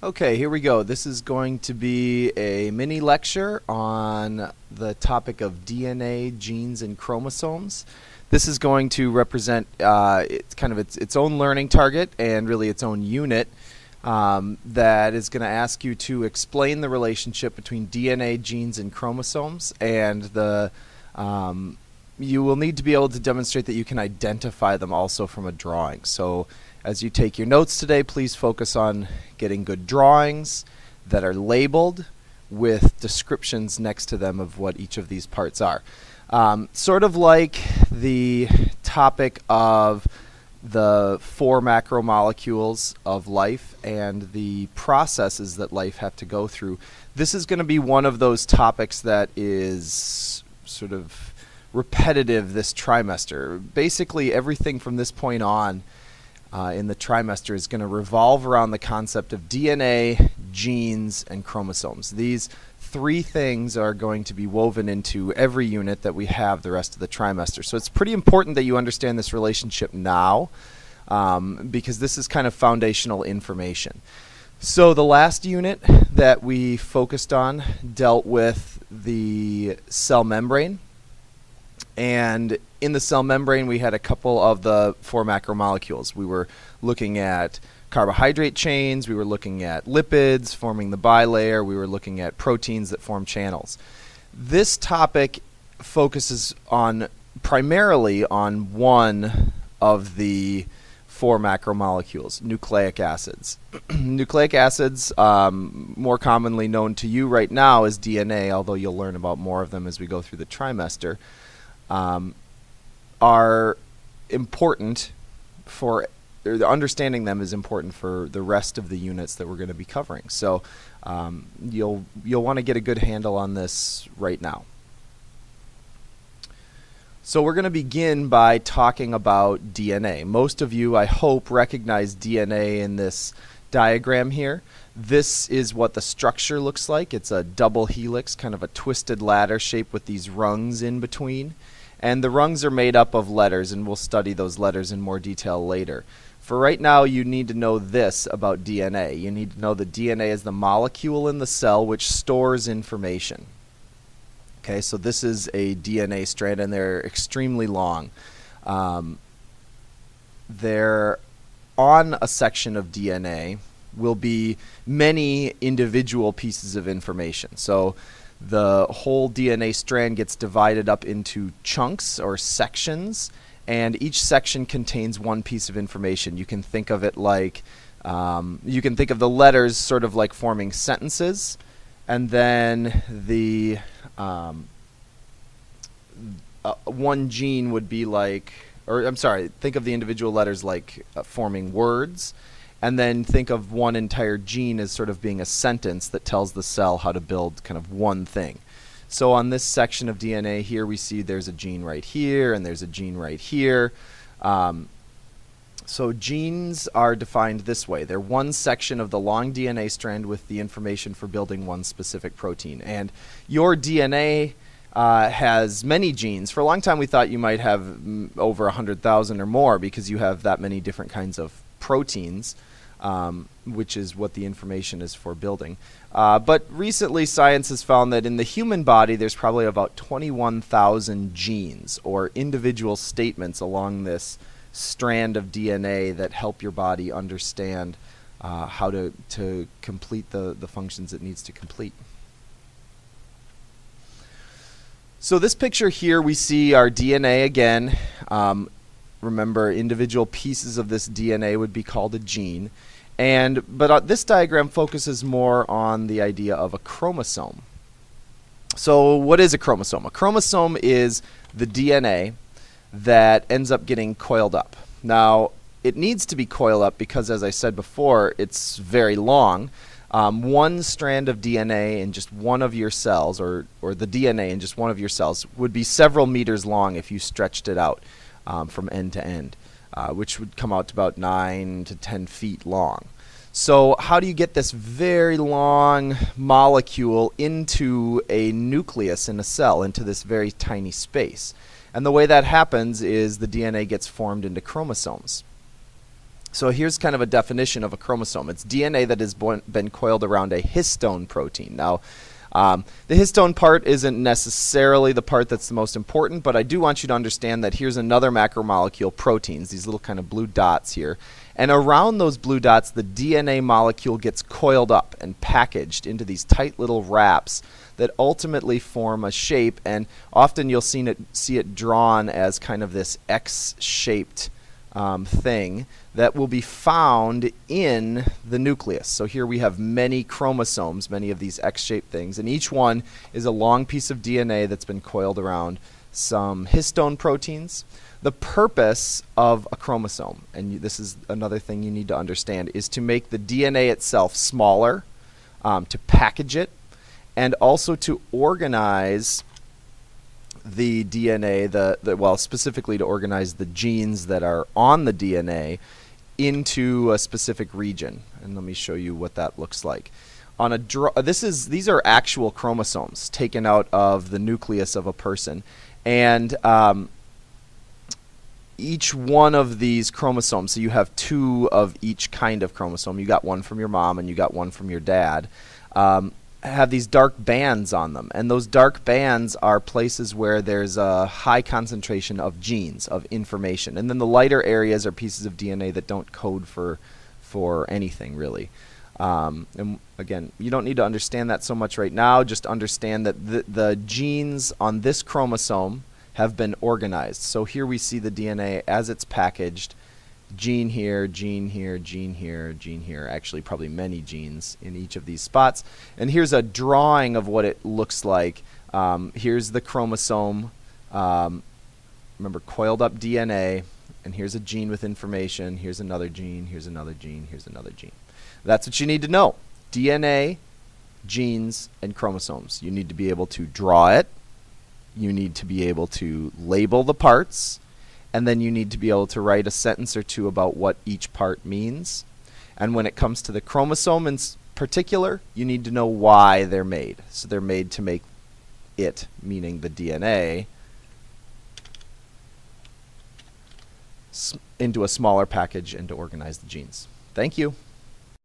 Okay, here we go. This is going to be a mini lecture on the topic of DNA, genes, and chromosomes. This is going to represent its own learning target and really its own unit that is going to ask you to explain the relationship between DNA, genes, and chromosomes, and you will need to be able to demonstrate that you can identify them also from a drawing. So as you take your notes today, please focus on getting good drawings that are labeled with descriptions next to them of what each of these parts are. Sort of like the topic of the 4 macromolecules of life and the processes that life have to go through. This is going to be one of those topics that is sort of repetitive this trimester. Basically, everything from this point on in the trimester is going to revolve around the concept of DNA, genes, and chromosomes. These 3 things are going to be woven into every unit that we have the rest of the trimester. So it's pretty important that you understand this relationship now because this is kind of foundational information. So the last unit that we focused on dealt with the cell membrane. And in the cell membrane, we had a couple of the 4 macromolecules. We were looking at carbohydrate chains, we were looking at lipids forming the bilayer, we were looking at proteins that form channels. This topic focuses primarily on one of the 4 macromolecules, nucleic acids. Nucleic acids, more commonly known to you right now as DNA, although you'll learn about more of them as we go through the trimester, are important understanding them is important for the rest of the units that we're going to be covering. So you'll want to get a good handle on this right now. So we're going to begin by talking about DNA. Most of you, I hope, recognize DNA in this diagram here. This is what the structure looks like. It's a double helix, kind of a twisted ladder shape with these rungs in between. And the rungs are made up of letters, and we'll study those letters in more detail later. For right now, you need to know this about DNA. You need to know that DNA is the molecule in the cell which stores information. Okay, so this is a DNA strand, and they're extremely long. They're on a section of DNA will be many individual pieces of information. So the whole DNA strand gets divided up into chunks or sections, and each section contains one piece of information. You can think of it like, you can think of the letters sort of like forming sentences, and then the one gene would be like, think of the individual letters like forming words, and then think of one entire gene as sort of being a sentence that tells the cell how to build kind of one thing. So on this section of DNA here, we see there's a gene right here, and there's a gene right here. So genes are defined this way. They're one section of the long DNA strand with the information for building one specific protein. And your DNA has many genes. For a long time, we thought you might have over 100,000 or more because you have that many different kinds of proteins, which is what the information is for building. But recently, science has found that in the human body, there's probably about 21,000 genes or individual statements along this strand of DNA that help your body understand how to complete the functions it needs to complete. So this picture here, we see our DNA again. Remember, individual pieces of this DNA would be called a gene. But this diagram focuses more on the idea of a chromosome. So what is a chromosome? A chromosome is the DNA that ends up getting coiled up. Now, it needs to be coiled up because, as I said before, it's very long. One strand of DNA in just one of your cells, or the DNA in just one of your cells, would be several meters long if you stretched it out from end to end, which would come out to about 9 to 10 feet long. So how do you get this very long molecule into a nucleus in a cell, into this very tiny space? And the way that happens is the DNA gets formed into chromosomes. So here's kind of a definition of a chromosome. It's DNA that has been coiled around a histone protein. Now, the histone part isn't necessarily the part that's the most important, but I do want you to understand that here's another macromolecule, proteins, these little kind of blue dots here. And around those blue dots, the DNA molecule gets coiled up and packaged into these tight little wraps that ultimately form a shape, and often you'll see it drawn as kind of this X-shaped thing that will be found in the nucleus. So here we have many chromosomes, many of these X-shaped things, and each one is a long piece of DNA that's been coiled around some histone proteins. The purpose of a chromosome, and this is another thing you need to understand, is to make the DNA itself smaller, to package it, and also to organize the DNA, well, specifically to organize the genes that are on the DNA into a specific region. And let me show you what that looks like. On a these are actual chromosomes taken out of the nucleus of a person, and each one of these chromosomes, so you have two of each kind of chromosome. You got one from your mom and you got one from your dad. Have these dark bands on them, and those dark bands are places where there's a high concentration of genes, of information, and then the lighter areas are pieces of DNA that don't code for anything really. And again, you don't need to understand that so much right now. Just understand that the genes on this chromosome have been organized. So here we see the DNA as it's packaged. Gene here, gene here, gene here, gene here. Actually, probably many genes in each of these spots. And here's a drawing of what it looks like. Here's the chromosome. Remember, coiled up DNA. And here's a gene with information. Here's another gene. Here's another gene. Here's another gene. That's what you need to know. DNA, genes, and chromosomes. You need to be able to draw it. You need to be able to label the parts. And then you need to be able to write a sentence or two about what each part means. And when it comes to the chromosome in particular, you need to know why they're made. So they're made to make it, meaning the DNA, into a smaller package and to organize the genes. Thank you.